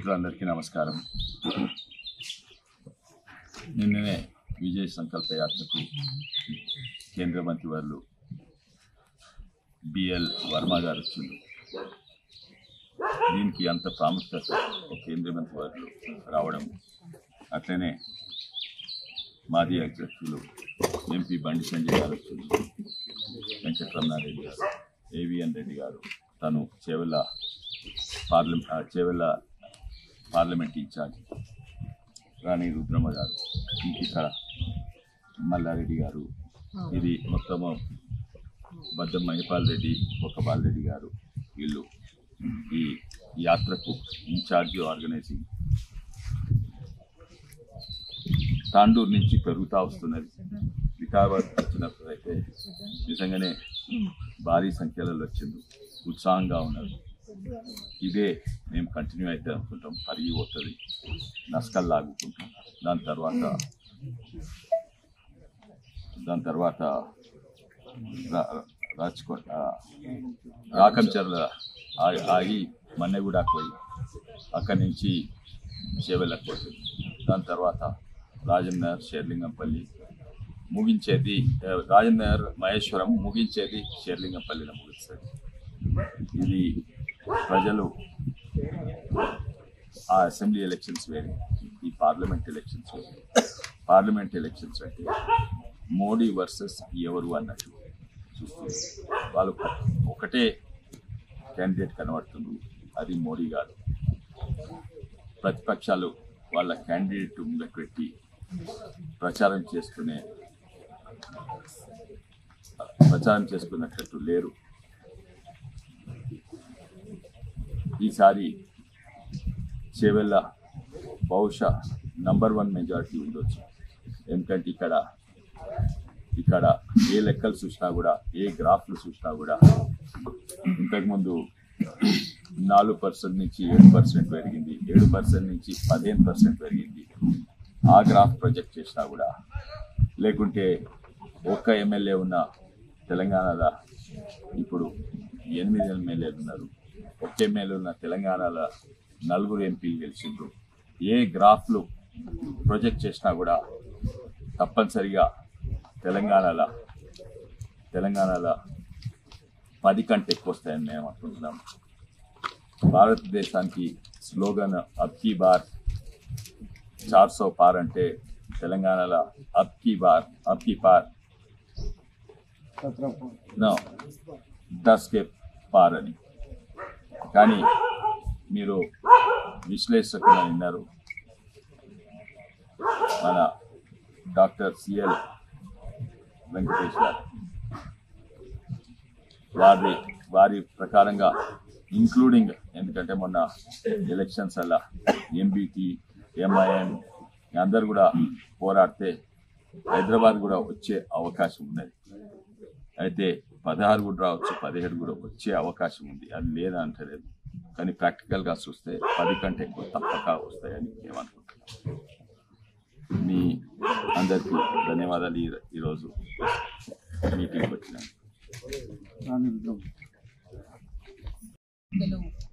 మిత్రులందరికీ నమస్కారం. నిన్ననే విజయ సంకల్ప యాత్రకు కేంద్ర మంత్రివర్యులు బిఎల్ వర్మ గారు వచ్చింది. దీనికి అంత ప్రాముఖ్యత కేంద్ర మంత్రివర్యులు రావడం, అట్లనే మాజీ అధ్యక్షులు ఎంపీ బండి సంజయ్ గారు వచ్చింది, వెంకటరమణారెడ్డి గారు, ఏవిఎన్ రెడ్డి గారు, తను చేవెళ్ళ పార్లమెంట్ ఇన్ఛార్జ్ రాణి రుద్రమ్మ గారు, ఇక్కడ మల్లారెడ్డి గారు, ఇది మొత్తము బద్దం మహిపాల్ రెడ్డి, ఒక్కపాల్ రెడ్డి గారు, వీళ్ళు ఈ యాత్రకు ఇన్ఛార్జ్ ఆర్గనైజింగ్. తాండూరు నుంచి పెరుగుతూ వస్తున్నది. వికారాబాద్ వచ్చినప్పుడు అయితే నిజంగానే భారీ సంఖ్యలో వచ్చింది, ఉత్సాహంగా ఉన్నారు. ఇదే మేము కంటిన్యూ అయితే అనుకుంటాం, పరిగి పోతుంది, నస్కల్ లాగుకుంటాం. దాని తర్వాత రాజ్కోట్ రాకంచర్ల ఆగి మన్నెగూడకు పోయి అక్కడి నుంచి చేవెళ్ళకు పోతుంది. దాని తర్వాత రాజన్నర్, షేర్లింగంపల్లి, ముగించేది రాజన్నర్, మహేశ్వరం, ముగించేది షేర్లింగంపల్లిలో ముగిస్తుంది. ఇది ప్రజలు ఆ అసెంబ్లీ ఎలక్షన్స్ వేరే, ఈ పార్లమెంట్ ఎలక్షన్స్ వేరే. పార్లమెంట్ ఎలక్షన్స్ అంటే మోడీ వర్సెస్ ఎవరు అన్నట్టు చూస్తుంది. వాళ్ళు ఒకటే క్యాండిడేట్ కనబడుతుంది, అది మోడీ గారు. ప్రతిపక్షాలు వాళ్ళ క్యాండిడేట్ ముందు పెట్టి ప్రచారం చేసుకున్నట్టు లేరు. ఈసారి చేవెళ్ళ బహుశా నంబర్ 1 మెజారిటీ ఉండొచ్చు. ఎందుకంటే ఇక్కడ ఏ లెక్కలు చూసినా కూడా, ఏ గ్రాఫ్లు చూసినా కూడా ఇంతకుముందు 4% నుంచి 7% పెరిగింది, 7% నుంచి 15% పెరిగింది. ఆ గ్రాఫ్ ప్రొజెక్ట్ చేసినా కూడా, లేకుంటే ఒక్క ఎమ్మెల్యే ఉన్న తెలంగాణలో ఇప్పుడు 8 ఎమ్మెల్యేలు ఉన్నారు. ఒక్క ఎమ్మెల్యే ఉన్న తెలంగాణలో 4 ఎంపీలు గెలిచిండ్రు. ఏ గ్రాఫ్లు ప్రొజెక్ట్ చేసినా కూడా తప్పనిసరిగా తెలంగాణలో 10 కంటే ఎక్కువ వస్తాయని మేము అనుకుంటున్నాం. భారతదేశానికి స్లోగన్ అబ్కీ బార్ 400 పార్ అంటే తెలంగాణలో అబ్కీ పార్ 10 పార్ అని. కానీ మీరు విశ్లేషకులు విన్నారు, మన డాక్టర్ సిఎల్ వెంకటేష్ గారు వారి ప్రకారంగా, ఇంక్లూడింగ్, ఎందుకంటే మొన్న ఎలక్షన్స్ అలా ఎంబీటీ, ఎంఐఎం అందరు కూడా పోరాడితే హైదరాబాద్ కూడా వచ్చే అవకాశం ఉన్నది. అయితే 16 కూడా రావచ్చు, 17 కూడా వచ్చే అవకాశం ఉంది, అది లేదా అంటలేదు. కానీ ప్రాక్టికల్గా చూస్తే 10 కంటే ఎక్కువ తప్పక వస్తాయని ఏమనుకుంటున్నాం. మీ అందరికీ ధన్యవాదాలు. ఈరోజు మీటింగ్కి వచ్చినాను.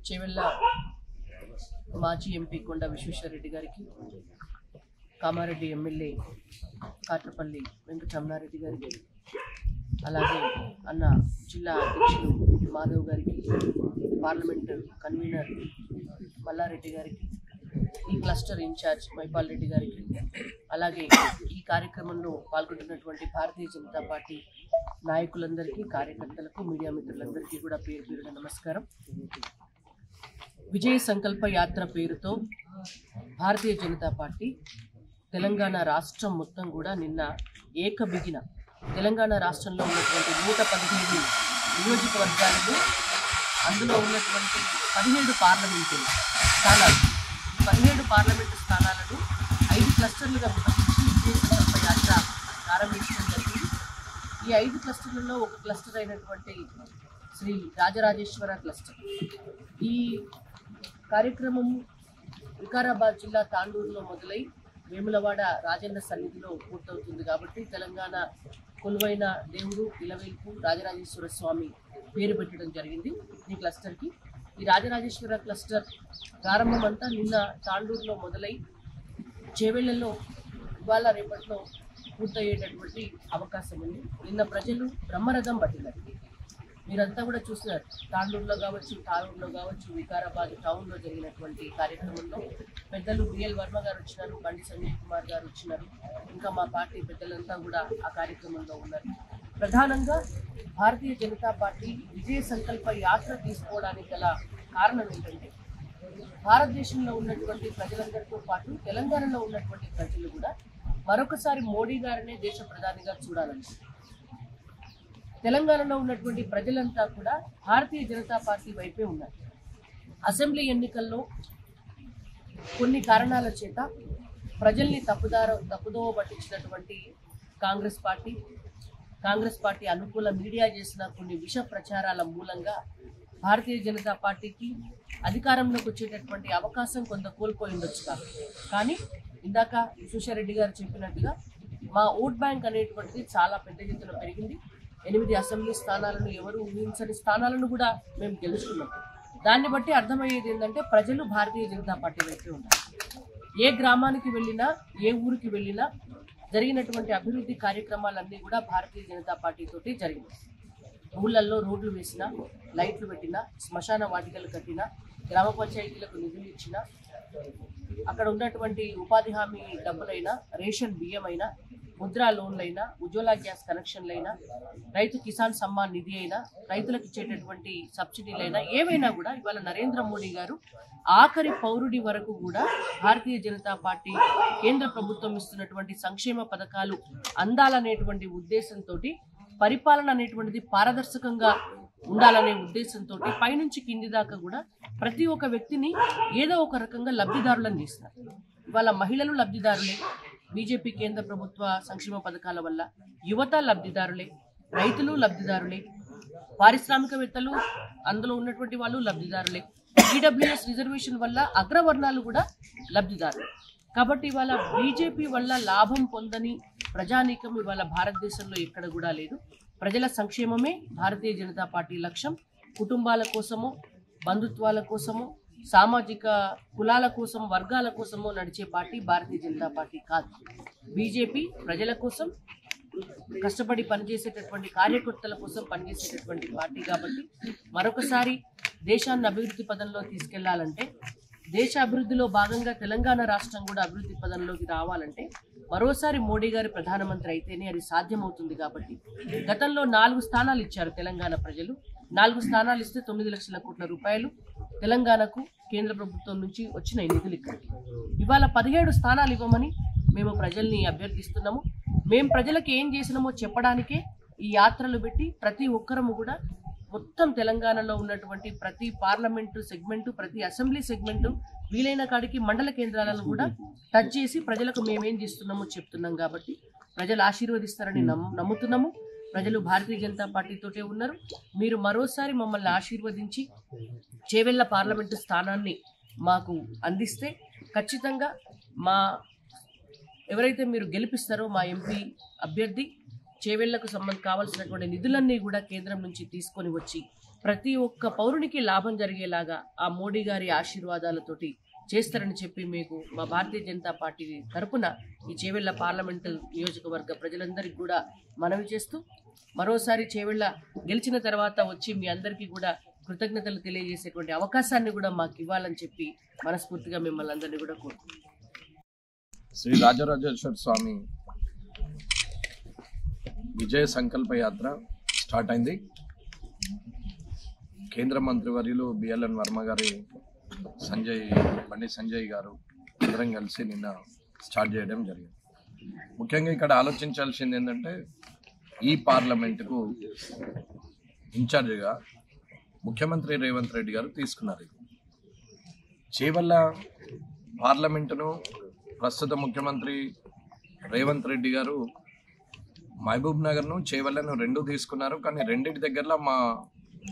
చేవెళ్ళ మాజీ ఎంపీ కొండ విశ్వేశ్వరరెడ్డి గారికి, కామారెడ్డి ఎమ్మెల్యే కాట్రపల్లి వెంకటరమణారెడ్డి గారికి, అలాగే అన్న జిల్లా అధ్యక్షులు మాధవ్ గారికి, పార్లమెంట్ కన్వీనర్ మల్లారెడ్డి గారికి, ఈ క్లస్టర్ ఇన్ఛార్జ్ మహిపాల్ రెడ్డి గారికి, అలాగే ఈ కార్యక్రమంలో పాల్గొంటున్నటువంటి భారతీయ జనతా పార్టీ నాయకులందరికీ, కార్యకర్తలకు, మీడియా మిత్రులందరికీ కూడా పేరు పేరున నమస్కారం. విజయ సంకల్ప యాత్ర పేరుతో భారతీయ జనతా పార్టీ తెలంగాణ రాష్ట్రం మొత్తం కూడా నిన్న ఏకబిగిన తెలంగాణ రాష్ట్రంలో ఉన్నటువంటి 115 నియోజకవర్గాలను, అందులో ఉన్నటువంటి 17 పార్లమెంటు స్థానాలు, 17 పార్లమెంటు స్థానాలను 5 క్లస్టర్లుగా విభజించి విజయ సంకల్ప యాత్ర ప్రారంభించడం జరిగింది. ఈ 5 క్లస్టర్లలో ఒక క్లస్టర్ అయినటువంటి శ్రీ రాజరాజేశ్వర క్లస్టర్. ఈ కార్యక్రమం వికారాబాద్ జిల్లా తాండూరులో మొదలై వేములవాడ రాజన్న సన్నిధిలో పూర్తవుతుంది. కాబట్టి తెలంగాణ కొలువైన దేవుడు ఇలవేల్పు రాజరాజేశ్వర స్వామి పేరు పెట్టడం జరిగింది ఈ క్లస్టర్కి. ఈ రాజరాజేశ్వర క్లస్టర్ ప్రారంభం అంతా నిన్న తాండూరులో మొదలై చేవెళ్లలో ఇవాళ రేపట్లో పూర్తయ్యేటటువంటి అవకాశం ఉంది. నిన్న ప్రజలు బ్రహ్మరథం పట్టినారు. మీరంతా కూడా చూసినారు. తాండూరులో కావచ్చు, తారూరులో కావచ్చు, వికారాబాద్ టౌన్లో జరిగినటువంటి కార్యక్రమంలో పెద్దలు బిఎల్ వర్మ గారు వచ్చినారు, బండి సంజయ్ కుమార్ గారు వచ్చినారు, ఇంకా మా పార్టీ పెద్దలంతా కూడా ఆ కార్యక్రమంలో ఉన్నారు. ప్రధానంగా భారతీయ జనతా పార్టీ విజయ సంకల్ప యాత్ర తీసుకోవడానికి గల కారణం ఏంటంటే భారతదేశంలో ఉన్నటువంటి ప్రజలందరితో పాటు తెలంగాణలో ఉన్నటువంటి ప్రజలు కూడా మరొకసారి మోడీ గారినే దేశ ప్రధానిగా చూడాలని, తెలంగాణలో ఉన్నటువంటి ప్రజలంతా కూడా భారతీయ జనతా పార్టీ వైపే ఉన్నారు. అసెంబ్లీ ఎన్నికల్లో కొన్ని కారణాల చేత ప్రజల్ని తప్పుదోవ పట్టించినటువంటి కాంగ్రెస్ పార్టీ అనుకూల మీడియా చేసిన కొన్ని విష ప్రచారాల మూలంగా భారతీయ జనతా పార్టీకి అధికారంలోకి వచ్చేటటువంటి అవకాశం కొంత కోల్పోయి ఉండొచ్చు. కానీ ఇందాక సుషారెడ్డి గారు చెప్పినట్టుగా మా ఓట్ బ్యాంక్ అనేటువంటిది చాలా పెద్ద ఎత్తున పెరిగింది. 8 అసెంబ్లీ స్థానాలను, ఎవరు ఊహించని స్థానాలను కూడా మేము గెలుచుకున్నాం. దాన్ని బట్టి అర్థమయ్యేది ఏంటంటే ప్రజలు భారతీయ జనతా పార్టీ వైపే ఉన్నారు. ఏ గ్రామానికి వెళ్ళినా, ఏ ఊరికి వెళ్ళినా జరిగినటువంటి అభివృద్ధి కార్యక్రమాలన్నీ కూడా భారతీయ జనతా పార్టీతోటి జరిగినాయి. ఊళ్ళల్లో రోడ్లు వేసినా, లైట్లు పెట్టినా, శ్మశాన వాటికలు కట్టినా, గ్రామ పంచాయతీలకు నిధులు ఇచ్చినా, అక్కడ ఉన్నటువంటి ఉపాధి హామీ డబ్బులైనా, రేషన్ బియ్యమైనా, ముద్రా లోన్లైనా, ఉజ్వల గ్యాస్ కనెక్షన్లైనా, రైతు కిసాన్ సమ్మాన్ నిధి అయినా, రైతులకు ఇచ్చేటటువంటి సబ్సిడీలైనా, ఏవైనా కూడా ఇవాళ నరేంద్ర మోడీ గారు ఆఖరి పౌరుడి వరకు కూడా భారతీయ జనతా పార్టీ కేంద్ర ప్రభుత్వం ఇస్తున్నటువంటి సంక్షేమ పథకాలు అందాలనేటువంటి ఉద్దేశంతో, పరిపాలన అనేటువంటిది పారదర్శకంగా ఉండాలనే ఉద్దేశంతో పైనుంచి కింది దాకా కూడా ప్రతి ఒక్క వ్యక్తిని ఏదో ఒక రకంగా లబ్ధిదారులను చేస్తారు. ఇవాళ మహిళలు లబ్ధిదారులే, బీజేపీ కేంద్ర ప్రభుత్వ సంక్షేమ పథకాల వల్ల యువత లబ్ధిదారులే, రైతులు లబ్ధిదారులే, పారిశ్రామికవేత్తలు అందులో ఉన్నటువంటి వాళ్ళు లబ్ధిదారులే, ఈడబ్ల్యూఎస్ రిజర్వేషన్ వల్ల అగ్రవర్ణాలు కూడా లబ్ధిదారులే. కాబట్టి ఇవాళ బీజేపీ వల్ల లాభం పొందని ప్రజానీకం ఇవాళ భారతదేశంలో ఎక్కడ కూడా లేదు. ప్రజల సంక్షేమమే భారతీయ జనతా పార్టీ లక్ష్యం. కుటుంబాల కోసమో, బంధుత్వాల కోసమో, సామాజిక కులాల కోసం, వర్గాల కోసమో నడిచే పార్టీ భారతీయ జనతా పార్టీ కాదు. బీజేపీ ప్రజల కోసం కష్టపడి పనిచేసేటటువంటి కార్యకర్తల కోసం పనిచేసేటటువంటి పార్టీ. కాబట్టి మరొకసారి దేశాన్ని అభివృద్ధి పదంలో తీసుకెళ్లాలంటే, దేశ అభివృద్ధిలో భాగంగా తెలంగాణ రాష్ట్రం కూడా అభివృద్ధి పదంలోకి రావాలంటే మరోసారి మోడీ గారి ప్రధానమంత్రి అయితేనే అది సాధ్యమవుతుంది. కాబట్టి గతంలో 4 స్థానాలు ఇచ్చారు తెలంగాణ ప్రజలు. 4 స్థానాలు ఇస్తే 9 లక్షల కోట్ల రూపాయలు తెలంగాణకు కేంద్ర ప్రభుత్వం నుంచి వచ్చిన నిధులు ఇక్కడికి. ఇవాళ 17 స్థానాలు ఇవ్వమని మేము ప్రజల్ని అభ్యర్థిస్తున్నాము. మేము ప్రజలకు ఏం చేసినామో చెప్పడానికే ఈ యాత్రలు పెట్టి ప్రతి ఒక్కరము కూడా మొత్తం తెలంగాణలో ఉన్నటువంటి ప్రతి పార్లమెంటు సెగ్మెంటు, ప్రతి అసెంబ్లీ సెగ్మెంటు, వీలైన కాడికి మండల కేంద్రాలను కూడా టచ్ చేసి ప్రజలకు మేమేం చేస్తున్నామో చెప్తున్నాం. కాబట్టి ప్రజలు ఆశీర్వదిస్తారని నమ్ముతున్నాము. ప్రజలు భారతీయ జనతా పార్టీతోటే ఉన్నారు. మీరు మరోసారి మమ్మల్ని ఆశీర్వదించి చేవెళ్ల పార్లమెంటు స్థానాన్ని మాకు అందిస్తే ఖచ్చితంగా ఎవరైతే మీరు గెలిపిస్తారో మా ఎంపీ అభ్యర్థి చేవెళ్లకు కావాల్సినటువంటి నిధులన్నీ కూడా కేంద్రం నుంచి తీసుకొని వచ్చి ప్రతి ఒక్క పౌరునికి లాభం జరిగేలాగా ఆ మోడీ గారి ఆశీర్వాదాలతోటి చేస్తారని చెప్పి మీకు మా భారతీయ జనతా పార్టీ తరపున ఈ చేవెళ్ల పార్లమెంటు నియోజకవర్గ ప్రజలందరికీ కూడా మనవి చేస్తూ, మరోసారి చేవెళ్ల గెలిచిన తర్వాత వచ్చి మీ అందరికీ కూడా కృతజ్ఞతలు తెలియజేసేటువంటి అవకాశాన్ని కూడా మాకు ఇవ్వాలని చెప్పి మనస్ఫూర్తిగా మిమ్మల్ని అందరినీ కూడా కోరుకుంటున్నాను. శ్రీ రాజరాజేశ్వర స్వామి విజయ సంకల్ప యాత్ర స్టార్ట్ అయింది. కేంద్ర మంత్రివర్యులు బిఎల్ఎన్ వర్మ గారి బండి సంజయ్ గారు అందరం కలిసి నిన్న స్టార్ట్ చేయడం జరిగింది. ముఖ్యంగా ఇక్కడ ఆలోచించాల్సింది ఏంటంటే, ఈ పార్లమెంటుకు ఇన్ఛార్జిగా ముఖ్యమంత్రి రేవంత్ రెడ్డి గారు తీసుకున్నారు. చేవెళ్ల పార్లమెంటును ప్రస్తుత ముఖ్యమంత్రి రేవంత్ రెడ్డి గారు మహబూబ్ నగర్ను, చేవెళ్లను 2 తీసుకున్నారు. కానీ రెండింటి దగ్గరలో మా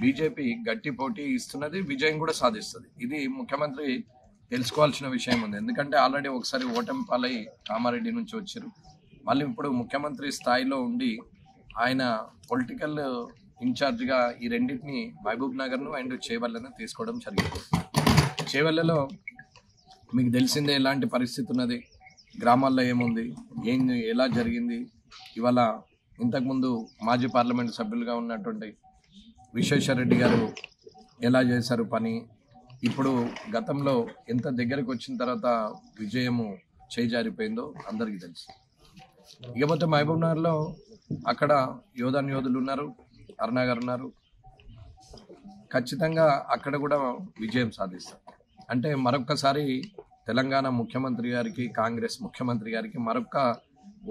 బీజేపీ గట్టి పోటీ ఇస్తున్నది, విజయం కూడా సాధిస్తుంది. ఇది ముఖ్యమంత్రి తెలుసుకోవాల్సిన విషయం ఉంది. ఎందుకంటే ఆల్రెడీ ఒకసారి ఓటమి పాలై కామారెడ్డి నుంచి వచ్చారు. మళ్ళీ ఇప్పుడు ముఖ్యమంత్రి స్థాయిలో ఉండి ఆయన పొలిటికల్ ఇన్ఛార్జ్గా ఈ రెండింటిని మహబూబ్ నగర్ను అండ్ చేవెళ్ళను తీసుకోవడం జరిగింది. చేవెళ్ళలో మీకు తెలిసిందే ఎలాంటి పరిస్థితి ఉన్నది, గ్రామాల్లో ఏముంది, ఎలా జరిగింది. ఇవాళ ఇంతకుముందు మాజీ పార్లమెంట్ సభ్యులుగా ఉన్నటువంటి విశ్వేశ్వరరెడ్డి గారు ఎలా చేశారు పని, ఇప్పుడు గతంలో ఎంత దగ్గరకు వచ్చిన తర్వాత విజయము చేజారిపోయిందో అందరికీ తెలుసు. ఇకపోతే మహబూబ్ నగర్లో అక్కడ యోధులు ఉన్నారు, అరుణ గారు ఉన్నారు. ఖచ్చితంగా అక్కడ కూడా విజయం సాధిస్తారు. అంటే మరొక్కసారి తెలంగాణ ముఖ్యమంత్రి గారికి, కాంగ్రెస్ ముఖ్యమంత్రి గారికి మరొక్క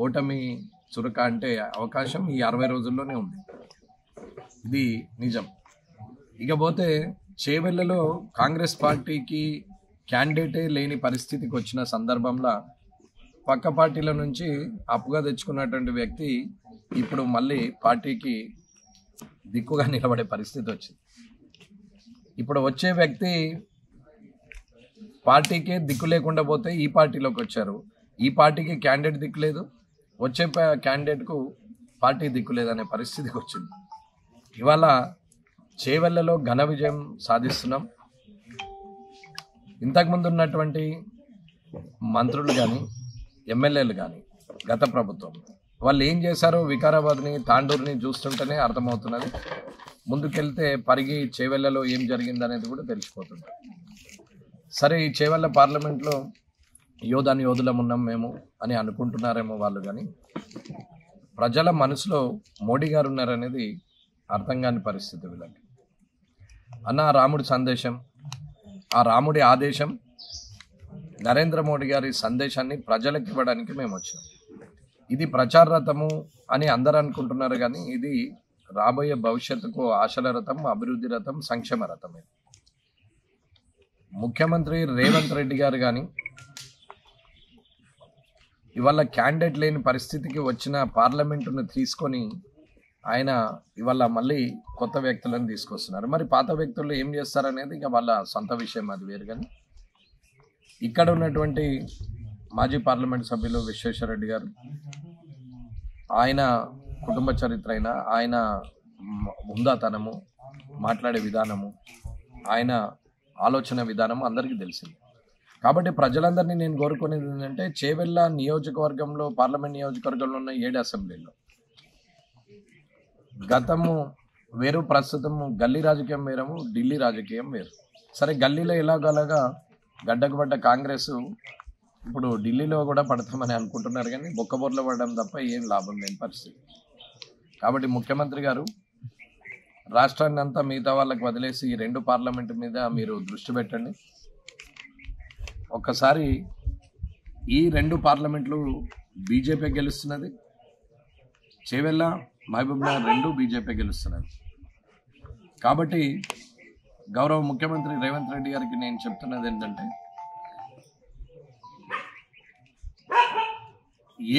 ఓటమి చురక అంటే అవకాశం ఈ 60 రోజుల్లోనే ఉంది. ఇది నిజం. ఇకపోతే చేవెళ్ళలో కాంగ్రెస్ పార్టీకి క్యాండిడేటే లేని పరిస్థితికి వచ్చిన సందర్భంలో పక్క పార్టీల నుంచి అప్పుగా తెచ్చుకున్నటువంటి వ్యక్తి ఇప్పుడు మళ్ళీ పార్టీకి దిక్కుగా నిలబడే పరిస్థితి వచ్చింది. ఇప్పుడు వచ్చే వ్యక్తి పార్టీకే దిక్కు లేకుండా పోతే ఈ పార్టీలోకి వచ్చారు. ఈ పార్టీకి క్యాండిడేట్ దిక్కు లేదు, వచ్చే క్యాండిడేట్కు పార్టీ దిక్కు లేదనే పరిస్థితికి వచ్చింది. ఇవాళ చేవెళ్ళలో ఘన విజయం సాధిస్తున్నాం. ఇంతకుముందు ఉన్నటువంటి మంత్రులు కానీ ఎమ్మెల్యేలు కానీ గత ప్రభుత్వం వాళ్ళు ఏం చేశారో వికారాబాద్ని, తాండూరుని చూస్తుంటేనే అర్థమవుతున్నది. ముందుకెళ్తే పరిగి చేవెళ్ళలో ఏం జరిగిందనేది కూడా తెలిసిపోతుంది. సరే, ఈ చేవెళ్ళ పార్లమెంట్లో యోధులం ఉన్నాం మేము అని అనుకుంటున్నారేమో వాళ్ళు, కానీ ప్రజల మనసులో మోడీ గారు ఉన్నారనేది అర్థం కాని పరిస్థితి వీళ్ళకి. అన్న రాముడి సందేశం, ఆ రాముడి ఆదేశం, నరేంద్ర మోడీ గారి సందేశాన్ని ప్రజలకు ఇవ్వడానికి మేము వచ్చాం. ఇది ప్రచార రథము అని అందరూ అనుకుంటున్నారు, కానీ ఇది రాబోయే భవిష్యత్తుకు ఆశల రథం, అభివృద్ధి రథం, సంక్షేమ రథం. ఇది ముఖ్యమంత్రి రేవంత్ రెడ్డి గారు కానీ ఇవాళ క్యాండిడేట్ లేని పరిస్థితికి వచ్చిన పార్లమెంటును తీసుకొని ఆయన ఇవాళ మళ్ళీ కొత్త వ్యక్తులను తీసుకొస్తున్నారు. మరి పాత వ్యక్తులు ఏం చేస్తారనేది ఇక వాళ్ళ సొంత విషయం, అది వేరు. కానీ ఇక్కడ ఉన్నటువంటి మాజీ పార్లమెంట్ సభ్యులు విశ్వేశ్వరరెడ్డి గారు, ఆయన కుటుంబ చరిత్ర అయినా, ఆయన హుందాతనము, మాట్లాడే విధానము, ఆయన ఆలోచన విధానము అందరికీ తెలిసింది. కాబట్టి ప్రజలందరినీ నేను కోరుకునేది ఏంటంటే, చేవెళ్ళ నియోజకవర్గంలో, పార్లమెంట్ నియోజకవర్గంలో ఉన్న 7 అసెంబ్లీలో గతము వేరు, ప్రస్తుతము గల్లీ రాజకీయం వేరము, ఢిల్లీ రాజకీయం వేరు. సరే, గల్లీలో ఎలాగలాగా గడ్డకు పడ్డ కాంగ్రెస్ ఇప్పుడు ఢిల్లీలో కూడా పడతామని అనుకుంటున్నారు, కానీ బొక్కబొర్లో పడడం తప్ప ఏం లాభం లేని పరిస్థితి. కాబట్టి ముఖ్యమంత్రి గారు రాష్ట్రాన్ని అంతా మిగతా వాళ్ళకి వదిలేసి ఈ 2 పార్లమెంటు మీద మీరు దృష్టి పెట్టండి. ఒక్కసారి ఈ 2 పార్లమెంట్లు బీజేపీ గెలుస్తున్నది, చేవెళ్ళ, మహబూబ్ నగర్ 2 బీజేపీ గెలుస్తున్నది. కాబట్టి గౌరవ ముఖ్యమంత్రి రేవంత్ రెడ్డి గారికి నేను చెప్తున్నది ఏంటంటే,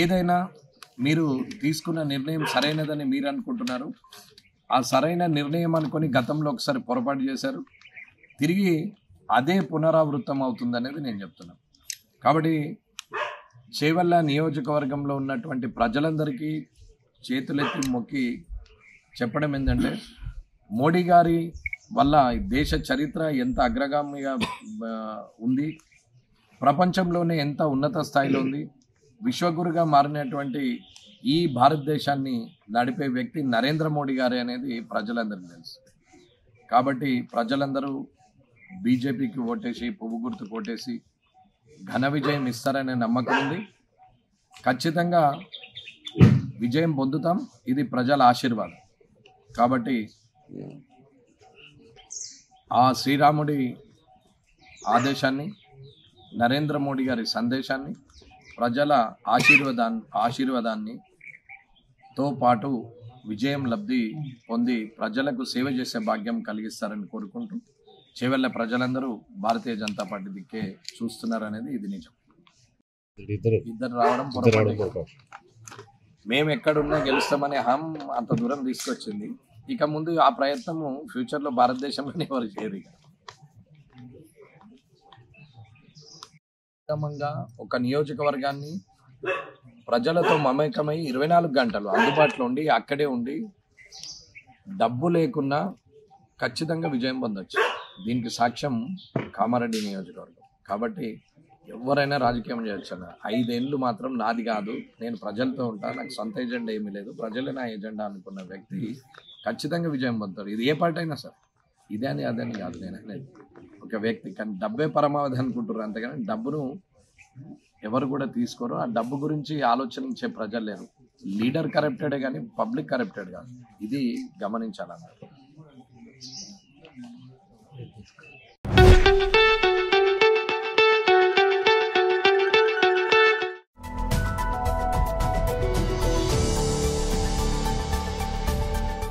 ఏదైనా మీరు తీసుకున్న నిర్ణయం సరైనదని మీరు అనుకుంటున్నారు. ఆ సరైన నిర్ణయం అనుకొని గతంలో ఒకసారి పొరపాటు చేశారు, తిరిగి అదే పునరావృతం అవుతుందనేది నేను చెప్తున్నాను. కాబట్టి చేవెళ్ళ నియోజకవర్గంలో ఉన్నటువంటి ప్రజలందరికీ చేతులెత్తి మొక్కి చెప్పడం ఏంటంటే, మోడీ గారి వల్ల దేశ చరిత్ర ఎంత అగ్రగామిగా ఉంది, ప్రపంచంలోనే ఎంత ఉన్నత స్థాయిలో ఉంది, విశ్వగురుగా మారినటువంటి ఈ భారతదేశాన్ని నడిపే వ్యక్తి నరేంద్ర మోడీ గారే అనేది ప్రజలందరికీ తెలుసు. కాబట్టి ప్రజలందరూ బీజేపీకి ఓటేసి, పువ్వు గుర్తు ఓటేసి ఘన విజయం ఇస్తారనే నమ్మకం ఉంది. ఖచ్చితంగా విజయం పొందుతాం, ఇది ప్రజల ఆశీర్వాదం. కాబట్టి ఆ శ్రీరాముడి ఆదేశాన్ని, నరేంద్ర మోడీ గారి సందేశాన్ని, ప్రజల ఆశీర్వాదాన్నితో పాటు విజయం లబ్ధి పొంది ప్రజలకు సేవ చేసే భాగ్యం కలిగిస్తారని కోరుకుంటూ, చేవెళ్ళ ప్రజలందరూ భారతీయ జనతా పార్టీ దిక్కే చూస్తున్నారు అనేది ఇది నిజం. ఇద్దరు రావడం పొరపాటు. మేము ఎక్కడున్నా గెలుస్తామనే హమ్ అంత దూరం తీసుకొచ్చింది. ఇక ముందు ఆ ప్రయత్నము ఫ్యూచర్లో భారతదేశంలోనే ఎవరు చేయరు. క్రమంగా ఒక నియోజకవర్గాన్ని ప్రజలతో మమేకమై 24 గంటలు అందుబాటులో ఉండి, అక్కడే ఉండి డబ్బు లేకున్నా ఖచ్చితంగా విజయం పొందొచ్చు. దీనికి సాక్ష్యం కామారెడ్డి నియోజకవర్గం. కాబట్టి ఎవరైనా రాజకీయం చేయొచ్చు అన్న. 5 ఏళ్ళు మాత్రం నాది కాదు, నేను ప్రజలతో ఉంటా, నాకు సొంత ఎజెండా ఏమీ లేదు, ప్రజలే నా ఎజెండా అనుకున్న వ్యక్తి ఖచ్చితంగా విజయం పొందుతారు. ఇది ఏ పార్టీ అయినా సరే, ఇదే అని అదని కాదు నేను అనేది. ఒక వ్యక్తి కానీ డబ్బే పరమావధి అనుకుంటారు, అంతేగాని డబ్బును ఎవరు కూడా తీసుకోరు. ఆ డబ్బు గురించి ఆలోచించే ప్రజలు లేరు. లీడర్ కరప్టెడే కానీ పబ్లిక్ కరప్టెడ్ కాదు. ఇది గమనించాలన్నారు.